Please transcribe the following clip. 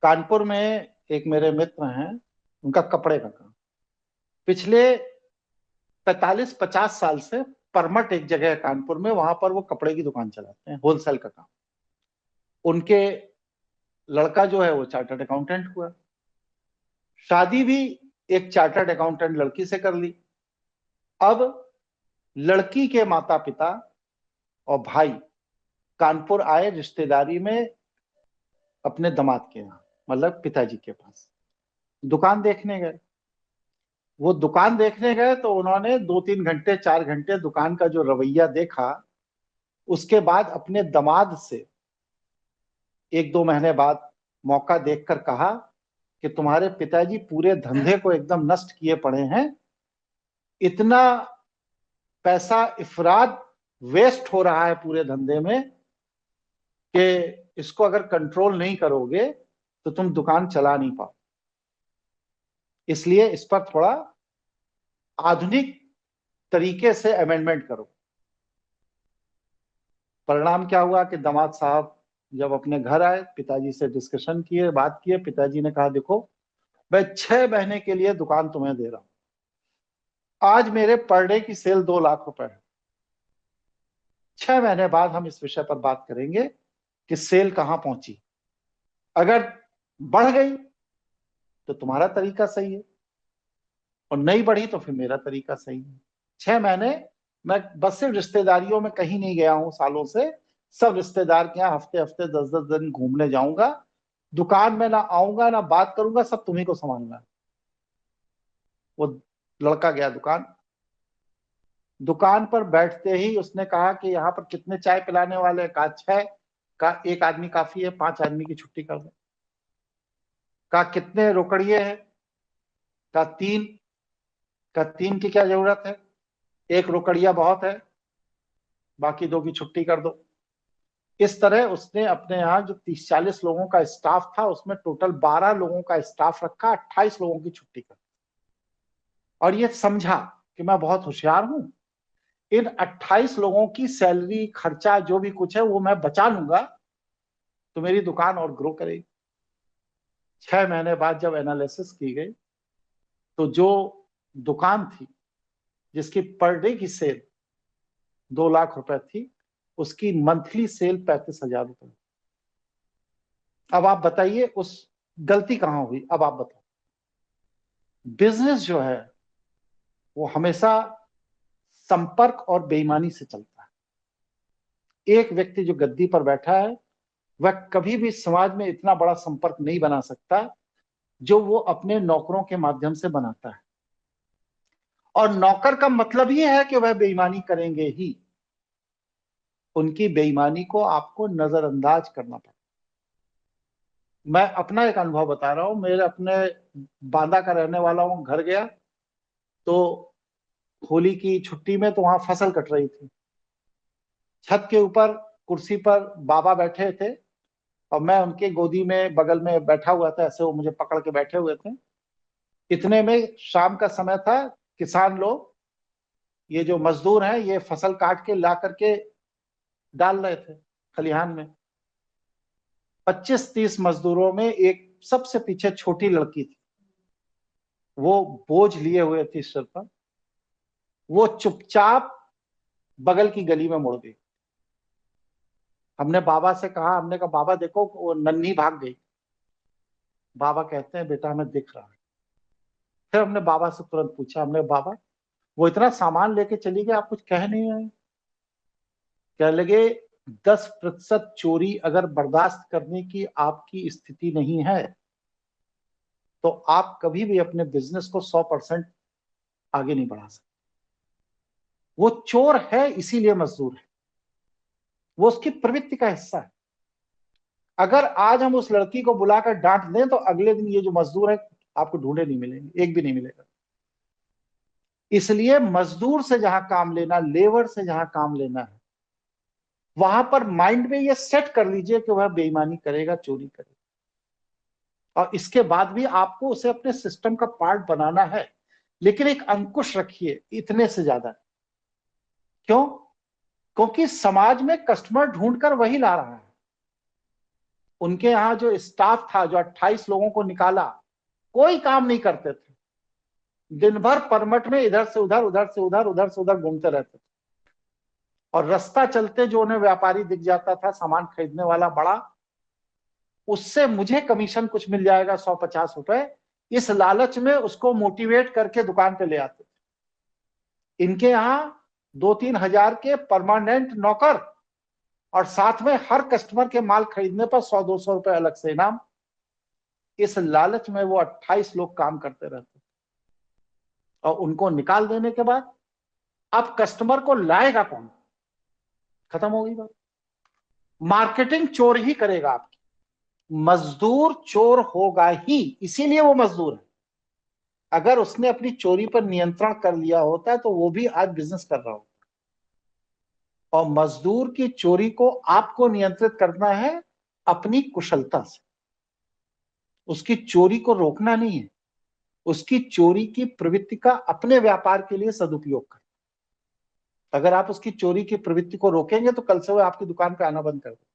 कानपुर में एक मेरे मित्र हैं, उनका कपड़े का काम। पिछले 45-50 साल से परमट एक जगह है कानपुर में, वहां पर वो कपड़े की दुकान चलाते हैं, होलसेल का काम। उनके लड़का जो है वो चार्टर्ड अकाउंटेंट हुआ। शादी भी एक चार्टर्ड अकाउंटेंट लड़की से कर ली। अब लड़की के माता पिता और भाई कानपुर आए रिश्तेदारी में अपने दामाद के यहाँ, मतलब पिताजी के पास दुकान देखने गए। वो दुकान देखने गए तो उन्होंने 2-3 घंटे 4 घंटे दुकान का जो रवैया देखा, उसके बाद अपने दामाद से 1-2 महीने बाद मौका देखकर कहा कि तुम्हारे पिताजी पूरे धंधे को एकदम नष्ट किए पड़े हैं। इतना पैसा इफराद वेस्ट हो रहा है पूरे धंधे में कि इसको अगर कंट्रोल नहीं करोगे तो तुम दुकान चला नहीं पाओ। इसलिए इस पर थोड़ा आधुनिक तरीके से अमेंडमेंट करो। परिणाम क्या हुआ कि दामाद साहब जब अपने घर आए, पिताजी से डिस्कशन किए, बात किए। पिताजी ने कहा, देखो मैं 6 महीने के लिए दुकान तुम्हें दे रहा हूं। आज मेरे पर डे की सेल 2 लाख रुपए है। 6 महीने बाद हम इस विषय पर बात करेंगे कि सेल कहां पहुंची। अगर बढ़ गई तो तुम्हारा तरीका सही है, और नहीं बढ़ी तो फिर मेरा तरीका सही है। 6 महीने मैं बस सिर्फ रिश्तेदारियों में कहीं नहीं गया हूं सालों से। सब रिश्तेदार के यहाँ हफ्ते हफ्ते 10-10 दिन घूमने जाऊंगा। दुकान में ना आऊंगा ना बात करूंगा, सब तुम्ही को संभालना है। वो लड़का गया दुकान। दुकान पर बैठते ही उसने कहा कि यहाँ पर कितने चाय पिलाने वाले हैं? कहा 6। कहा 1 आदमी काफी है, 5 आदमी की छुट्टी कर दो। कहा कितने रोकड़िए हैं? कहा 3। कहा 3 की क्या जरूरत है, 1 रोकड़िया बहुत है, बाकी 2 की छुट्टी कर दो। इस तरह उसने अपने यहाँ जो 30-40 लोगों का स्टाफ था, उसमें टोटल 12 लोगों का स्टाफ रखा, 28 लोगों की छुट्टी कर। और ये समझा कि मैं बहुत होशियार हूं, इन 28 लोगों की सैलरी खर्चा जो भी कुछ है वो मैं बचा लूंगा, तो मेरी दुकान और ग्रो करेगी। 6 महीने बाद जब एनालिसिस की गई तो जो दुकान थी जिसकी पर डे की सेल 2 लाख रुपए थी, उसकी मंथली सेल 35,000 रुपए। अब आप बताइए उस गलती कहां हुई? अब आप बताओ। बिजनेस जो है वो हमेशा संपर्क और बेईमानी से चलता है। एक व्यक्ति जो गद्दी पर बैठा है वह कभी भी समाज में इतना बड़ा संपर्क नहीं बना सकता जो वो अपने नौकरों के माध्यम से बनाता है। और नौकर का मतलब ही है कि वह बेईमानी करेंगे ही। उनकी बेईमानी को आपको नजरअंदाज करना पड़ता। मैं अपना एक अनुभव बता रहा हूं। मेरे अपने बांदा का रहने वाला हूं, घर गया तो होली की छुट्टी में तो वहां फसल कट रही थी। छत के ऊपर कुर्सी पर बाबा बैठे थे और मैं उनके गोदी में बगल में बैठा हुआ था, ऐसे वो मुझे पकड़ के बैठे हुए थे। इतने में शाम का समय था। किसान लोग, ये जो मजदूर हैं, ये फसल काट के ला करके डाल रहे थे खलिहान में। 25-30 मजदूरों में एक सबसे पीछे छोटी लड़की थी, वो बोझ लिए हुए थी सिर पर। वो चुपचाप बगल की गली में मुड़ गई। हमने बाबा से कहा, हमने कहा बाबा देखो वो नन्ही भाग गई। बाबा कहते हैं बेटा हमें दिख रहा है। फिर हमने बाबा से तुरंत पूछा, हमने बाबा वो इतना सामान लेके चली गई, आप कुछ कह नहीं रहे? कह लगे 10% चोरी अगर बर्दाश्त करने की आपकी स्थिति नहीं है तो आप कभी भी अपने बिजनेस को 100% आगे नहीं बढ़ा सकते। वो चोर है इसीलिए मजदूर है, वो उसकी प्रवृत्ति का हिस्सा है। अगर आज हम उस लड़की को बुलाकर डांट दें तो अगले दिन ये जो मजदूर है आपको ढूंढे नहीं मिलेंगे, एक भी नहीं मिलेगा। इसलिए मजदूर से जहां काम लेना, लेबर से जहां काम लेना है, वहां पर माइंड में ये सेट कर लीजिए कि वह बेईमानी करेगा, चोरी करेगा। और इसके बाद भी आपको उसे अपने सिस्टम का पार्ट बनाना है, लेकिन एक अंकुश रखिए, इतने से ज्यादा। क्यों? क्योंकि समाज में कस्टमर ढूंढकर वही ला रहा है। उनके यहाँ जो स्टाफ था, जो 28 लोगों को निकाला, कोई काम नहीं करते थे, दिन भर परमट में इधर से उधर, उधर से उधर, उधर से उधर घूमते रहते थे। और रास्ता चलते जो उन्हें व्यापारी दिख जाता था, सामान खरीदने वाला बड़ा, उससे मुझे कमीशन कुछ मिल जाएगा 150 रुपए, इस लालच में उसको मोटिवेट करके दुकान पे ले आते थे। इनके यहाँ 2-3 हजार के परमानेंट नौकर, और साथ में हर कस्टमर के माल खरीदने पर 100-200 रुपए अलग से इनाम। इस लालच में वो 28 लोग काम करते रहते, और उनको निकाल देने के बाद अब कस्टमर को लाएगा कौन? खत्म हो गई बात। मार्केटिंग चोर ही करेगा आपकी, मजदूर चोर होगा ही, इसीलिए वो मजदूर है। अगर उसने अपनी चोरी पर नियंत्रण कर लिया होता है तो वो भी आज बिजनेस कर रहा होता। और मजदूर की चोरी को आपको नियंत्रित करना है अपनी कुशलता से। उसकी चोरी को रोकना नहीं है, उसकी चोरी की प्रवृत्ति का अपने व्यापार के लिए सदुपयोग करें। अगर आप उसकी चोरी की प्रवृत्ति को रोकेंगे तो कल से वो आपकी दुकान पे आना बंद कर देगा।